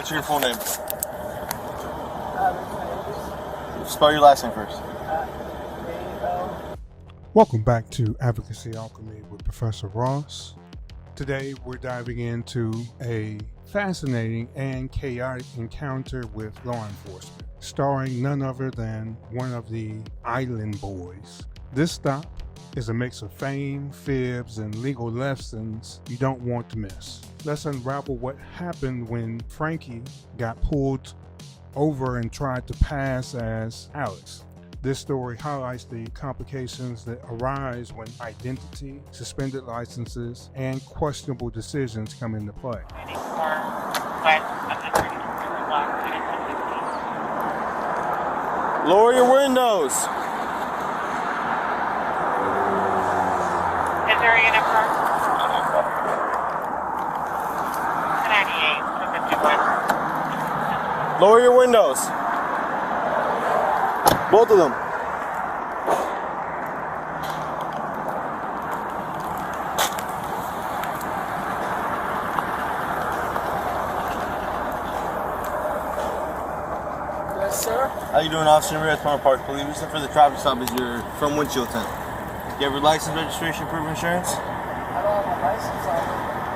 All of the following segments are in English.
what's your full name? Spell your last name first. Welcome back to Advocacy Alchemy with Professor Ross. Today we're diving into a fascinating and chaotic encounter with law enforcement, starring none other than one of the island boys. This stop is a mix of fame, fibs, and legal lessons you don't want to miss. Let's unravel what happened when Frankie got pulled over and tried to pass as Alex. This story highlights the complications that arise when identity, suspended licenses, and questionable decisions come into play. Lower your windows. Is there a unit for 98? Lower your windows. Both of them. Yes, sir. How you doing, Officer Ramirez, Palmer Park? The reason for the traffic stop is your front windshield tint. You have your license, registration, proof of insurance? I don't have my license on me.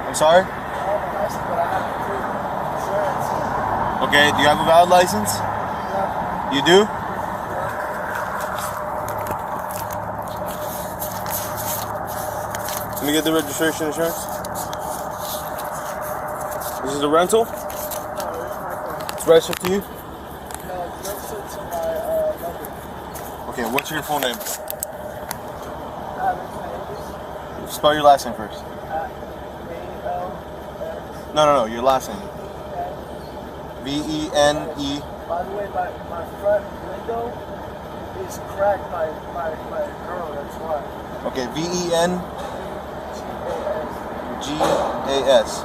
I'm sorry? I don't have my license, but I have the proof of insurance. Okay, do you have a valid license? Yeah. You do? Let me get the registration insurance. This is a rental? No, it's my phone. It's registered to you? No, it's registered to my number. Okay, what's your full name? Alex. Spell your last name first. A-L-X. No, your last name. V-E-N-E. By the way, my front window is cracked by a girl, that's why. Okay, V-E-N-G-A-S.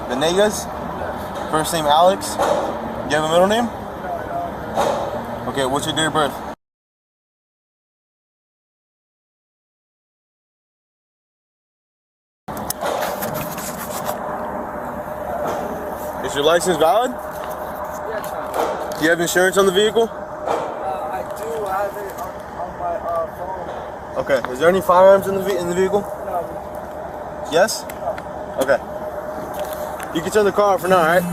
Venegas? Yes. First name Alex? You have a middle name? No. Okay, what's your date of birth? Is your license valid? Yes, sir. Do you have insurance on the vehicle? I do have it on my phone. Okay, is there any firearms in the vehicle? No. Yes? Okay. You can turn the car off for now, alright?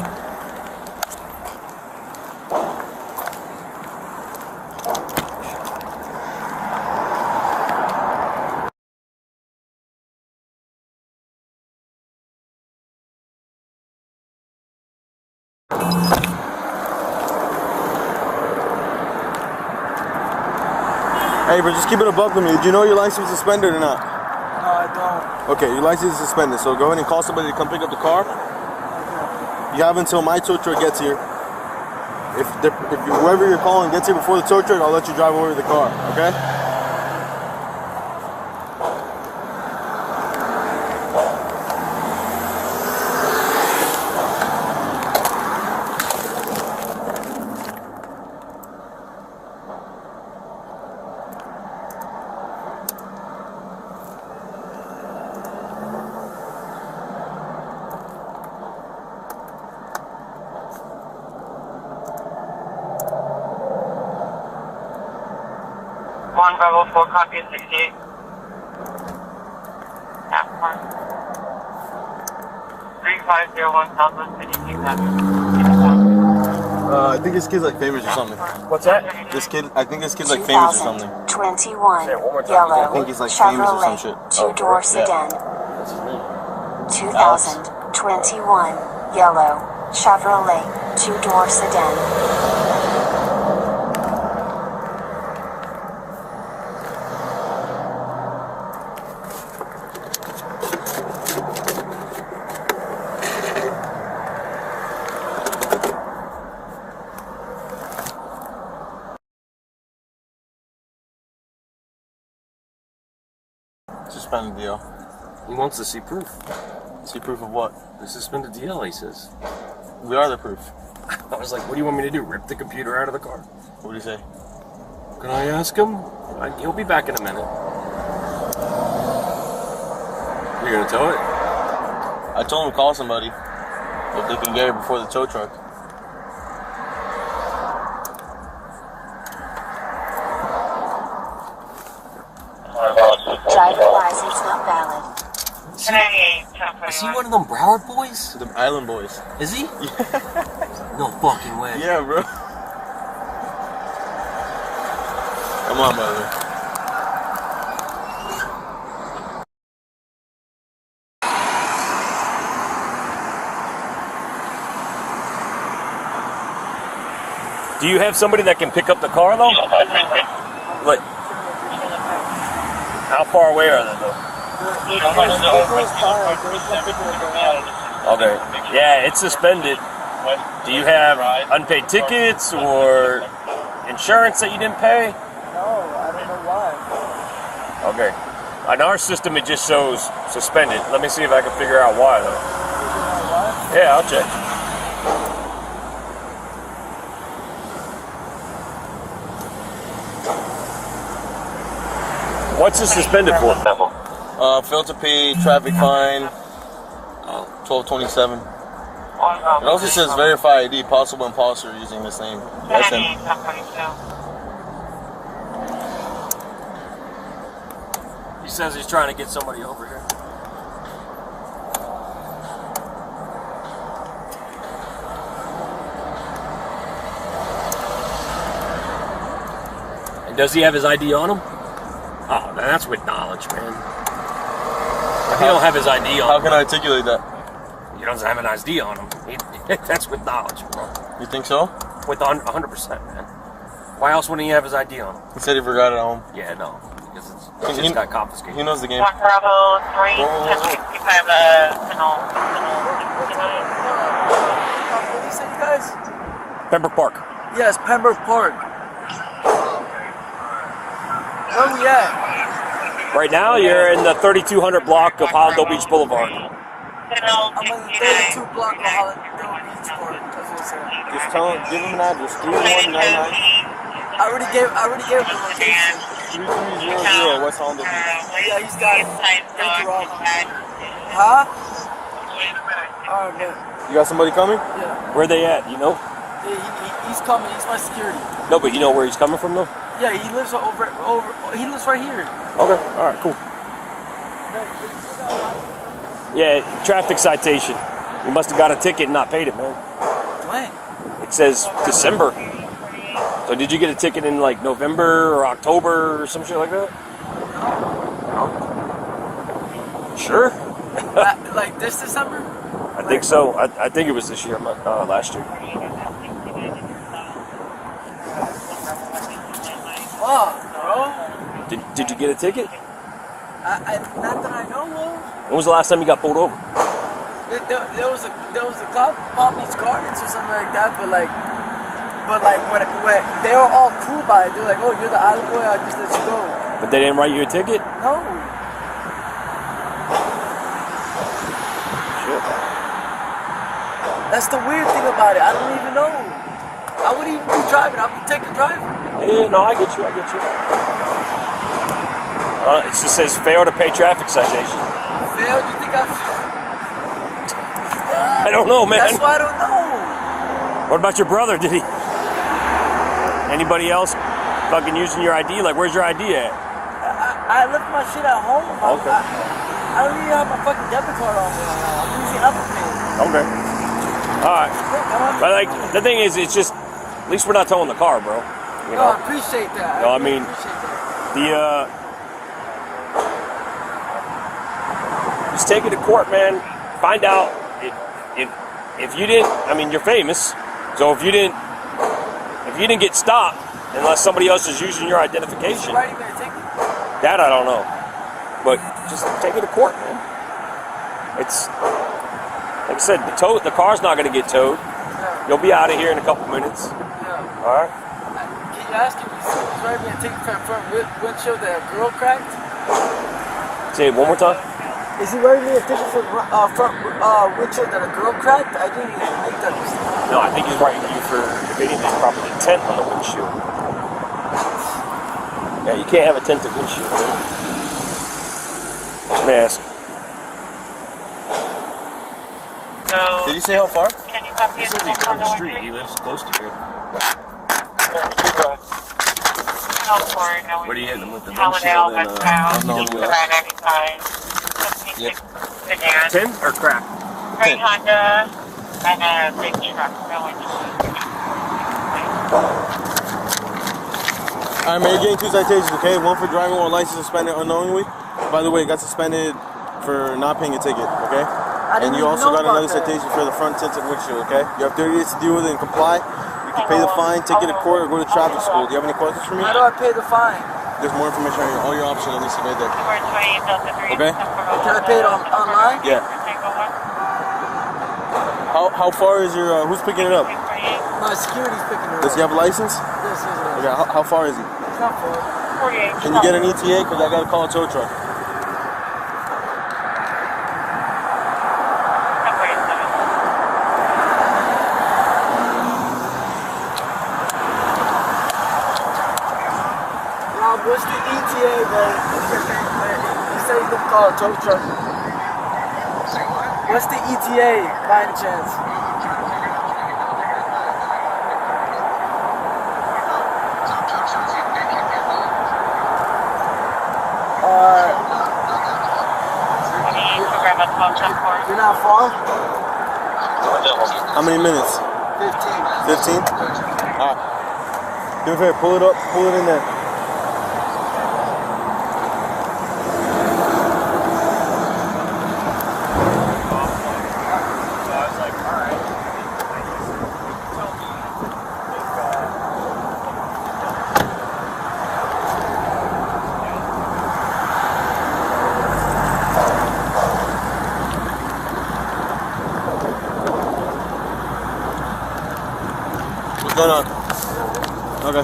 Hey, bro, just keep it above me. Do you know your license is suspended or not? No, I don't. Okay, your license is suspended, so go ahead and call somebody to come pick up the car. You have until my tow truck gets here. If whoever you're calling gets here before the tow truck, I'll let you drive over to the car, okay? One Bravo 4 copy of 68. Yeah, 3501 Southwest 52 I think this kid's like famous or something. What's that? I think this kid's like famous or something. 2021 I yellow think he's like famous or some Chevrolet shit. two-door sedan. 2021 yellow Chevrolet two-door sedan. Suspended deal. He wants to see proof. See proof of what? The suspended DL, he says. We are the proof. I was like, what do you want me to do? Rip the computer out of the car? What do you say? Can I ask him? He'll be back in a minute. You're gonna tow it? I told him to call somebody if they can get here before the tow truck. says it's not valid. 1098, Is he one of them Broward boys? The Island Boys. Is he? No fucking way. Yeah, bro. Come on, brother. Do you have somebody that can pick up the car though? Like, how far away are they though? Okay. Yeah, it's suspended. Do you have unpaid tickets or insurance that you didn't pay? No, I don't know why. Okay. On our system, it just shows suspended. Let me see if I can figure out why though. Yeah, I'll check. What's it suspended for? Fail to pay, traffic fine, 1227. It also says verify ID, possible imposter using this name. That's him. 1098, He says he's trying to get somebody over here. And does he have his ID on him? Oh, man, that's with knowledge, man. If he don't have his ID on How him, can I articulate that? he doesn't have an ID on him. That's with knowledge, bro. You think so? With 100%, man. Why else wouldn't he have his ID on him? He said he forgot it at home. Yeah, no. Because it's just got confiscated. He knows the game. 1 Bravo 3, 1065, What do you say, guys? Pembroke Park. Yes, Pembroke Park. Where we at? Right now, you're in the 3200 block of Hollandale Beach Boulevard. I'm on the 32 block of Hollandale Beach Park. That's what it said. Just tell him, give him an address, 3199 I already gave him the location. 3300 West Hollandale Beach. Yeah, he's got it. Thank you, Rob. Huh? Alright, man. You got somebody coming? Yeah. Where they at, you know? He's coming. He's my security. No, but you know where he's coming from, though? Yeah, he lives he lives right here. Okay, alright, cool. Yeah, traffic citation. You must have got a ticket and not paid it, man. When? It says December. So did you get a ticket in like November or October or some shit like that? No. Sure? Like this December? I think so. I think it was this year, last year. Oh, bro. Did you get a ticket? Not that I know of. When was the last time you got pulled over? There was a cop popped these cards or something like that, but like when they were all cool by it, they're like, oh, you're the island boy, I'll just let you go. But they didn't write you a ticket? No. Shit. That's the weird thing about it. I don't even know. I wouldn't even be driving. I'll be taking driving. Yeah, no, I get you. It just says fail to pay traffic citation. Fail? You think I don't know, man. That's why I don't know. What about your brother? Did he? Anybody else fucking using your ID? Like, where's your ID at? I left my shit at home. Okay. I don't even have my fucking debit card on me right now. I'm using Apple Pay. Okay. Alright. But like, the thing is, it's just, at least we're not towing the car, bro. You know? I appreciate that. No, I mean, appreciate that. just take it to court, man. Find out if you didn't, I mean, you're famous. So if you didn't get stopped, unless somebody else is using your identification, Right, you better take it. that I don't know. But just take it to court, man. It's, like I said, the car's not going to get towed. Yeah. You'll be out of here in a couple minutes. Yeah. All right? Can you ask him if he's right me and take the front windshield that a girl cracked? Say it one more time. Is he writing me a ticket for front windshield that a girl cracked? I didn't even make that mistake. No, I think he's writing you for evading his proper intent on the windshield. Yeah, you can't have a tinted windshield, man. Let me ask. So, Did you say how far? can you copy He it? says he's on the street. He lives close to here. What are you hitting them with? The Hallandale, windshield and westbound, unknown east of wheel. I-95. Yep. Sedan, 10 or crack? gray Honda, and a big truck going. Alright, man, you're getting 2 citations, okay? One for driving while license suspended unknowingly. By the way, got suspended for not paying a ticket, okay? I didn't And you even also know got about another that. citation for the front tinted windshield, okay? You have 30 days to deal with it and comply. You can pay the fine, take it to court, or go to traffic school. Do you have any questions for me? How do I pay the fine? There's more information on all your options on this right there. Okay? Can I pay it online? Yeah. How far is your, who's picking it up? My security's picking it up. Does he have a license? Yes, yes, Okay, how far is he? It's not far. 48. Can you get an ETA? Because I got to call a tow truck. Rob, what's the ETA, bro? You say you can call a tow truck. What's the ETA, by any chance? You're not far? How many minutes? 15. 15? Alright. Do me a favor, pull it up, pull it in there. What's going on? Okay.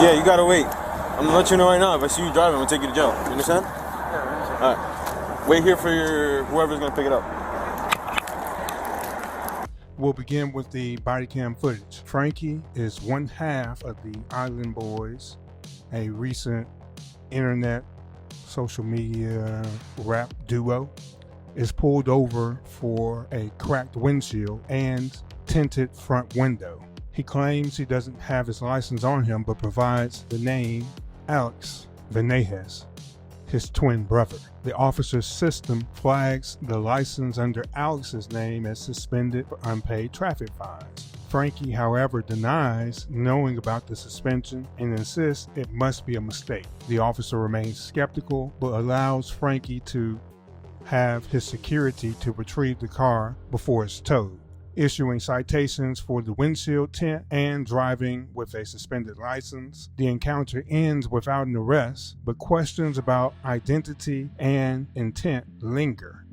Yeah, you gotta wait. I'm gonna let you know right now. If I see you driving, I'm gonna take you to jail. You understand? Alright. Wait here for your whoever's gonna pick it up. We'll begin with the body cam footage. Frankie is one half of the Island Boys, a recent internet social media rap duo, is pulled over for a cracked windshield and tinted front window. He claims he doesn't have his license on him, but provides the name Alex Venejas, his twin brother. The officer's system flags the license under Alex's name as suspended for unpaid traffic fines. Frankie, however, denies knowing about the suspension and insists it must be a mistake. The officer remains skeptical, but allows Frankie to have his security to retrieve the car before it's towed, issuing citations for the windshield tint and driving with a suspended license. The encounter ends without an arrest, but questions about identity and intent linger.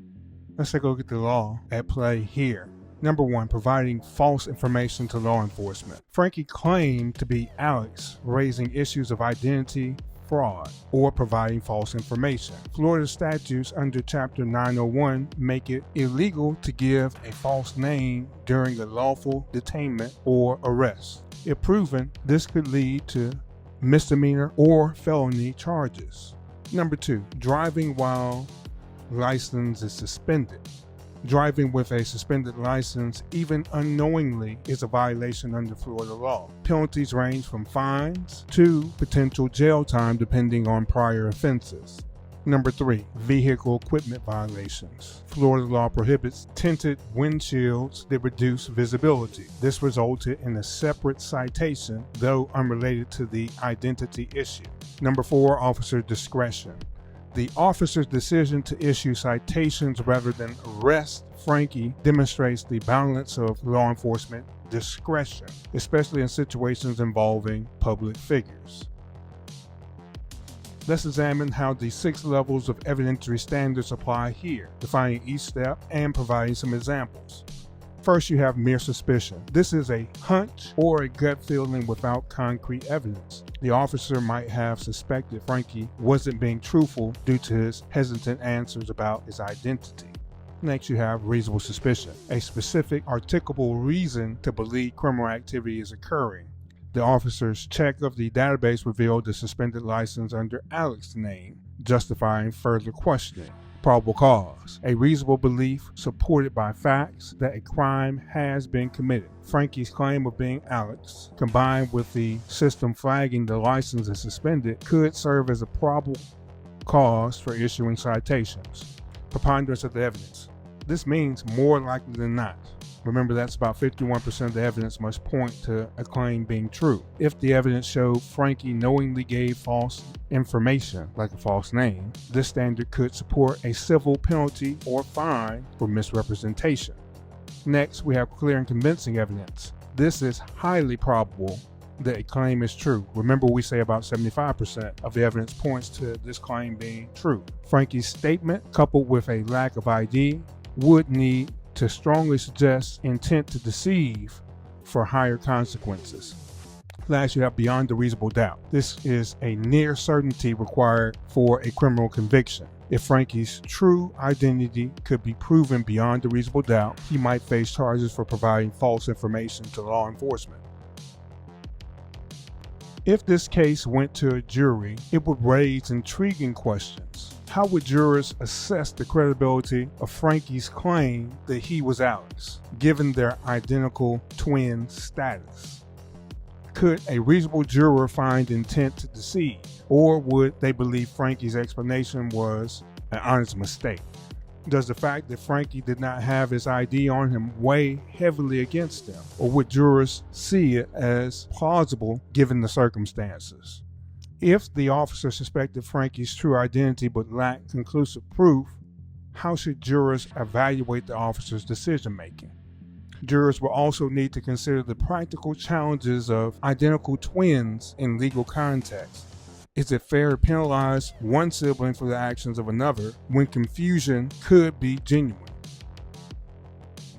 Let's take a look at the law at play here. Number 1, providing false information to law enforcement. Frankie claimed to be Alex, raising issues of identity fraud, or providing false information. Florida statutes under Chapter 901 make it illegal to give a false name during a lawful detainment or arrest. If proven, this could lead to misdemeanor or felony charges. Number 2, driving while license is suspended. Driving with a suspended license, even unknowingly, is a violation under Florida law. Penalties range from fines to potential jail time depending on prior offenses. Number 3, vehicle equipment violations. Florida law prohibits tinted windshields that reduce visibility. This resulted in a separate citation, though unrelated to the identity issue. Number 4, officer discretion. The officer's decision to issue citations rather than arrest Frankie demonstrates the balance of law enforcement discretion, especially in situations involving public figures. Let's examine how the 6 levels of evidentiary standards apply here, defining each step and providing some examples. First, you have mere suspicion. This is a hunch or a gut feeling without concrete evidence. The officer might have suspected Frankie wasn't being truthful due to his hesitant answers about his identity. Next, you have reasonable suspicion, a specific articulable reason to believe criminal activity is occurring. The officer's check of the database revealed the suspended license under Alex's name, justifying further questioning. probable cause, a reasonable belief supported by facts that a crime has been committed. Frankie's claim of being Alex, combined with the system flagging the license as suspended, could serve as a probable cause for issuing citations. Preponderance of the evidence. This means more likely than not. Remember, that's about 51% of the evidence must point to a claim being true. If the evidence showed Frankie knowingly gave false information, like a false name, this standard could support a civil penalty or fine for misrepresentation. Next, we have clear and convincing evidence. This is highly probable that a claim is true. Remember, we say about 75% of the evidence points to this claim being true. Frankie's statement, coupled with a lack of ID, would need to strongly suggest intent to deceive for higher consequences. Last, you have beyond a reasonable doubt. This is a near certainty required for a criminal conviction. If Frankie's true identity could be proven beyond a reasonable doubt, he might face charges for providing false information to law enforcement. If this case went to a jury, it would raise intriguing questions. How would jurors assess the credibility of Frankie's claim that he was Alex, given their identical twin status? Could a reasonable juror find intent to deceive, or would they believe Frankie's explanation was an honest mistake? Does the fact that Frankie did not have his ID on him weigh heavily against him, or would jurors see it as plausible given the circumstances? If the officer suspected Frankie's true identity but lacked conclusive proof, how should jurors evaluate the officer's decision-making? Jurors will also need to consider the practical challenges of identical twins in legal context. Is it fair to penalize one sibling for the actions of another when confusion could be genuine?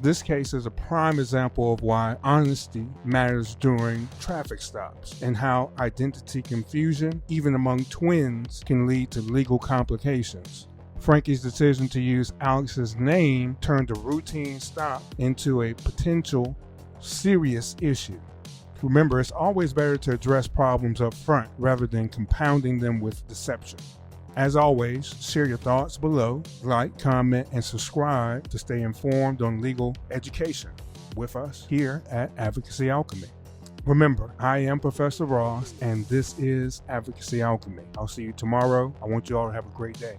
This case is a prime example of why honesty matters during traffic stops and how identity confusion, even among twins, can lead to legal complications. Frankie's decision to use Alex's name turned a routine stop into a potential serious issue. Remember, it's always better to address problems up front rather than compounding them with deception. As always, share your thoughts below, like, comment, and subscribe to stay informed on legal education with us here at Advocacy Alchemy. Remember, I am Professor Ross, and this is Advocacy Alchemy. I'll see you tomorrow. I want you all to have a great day.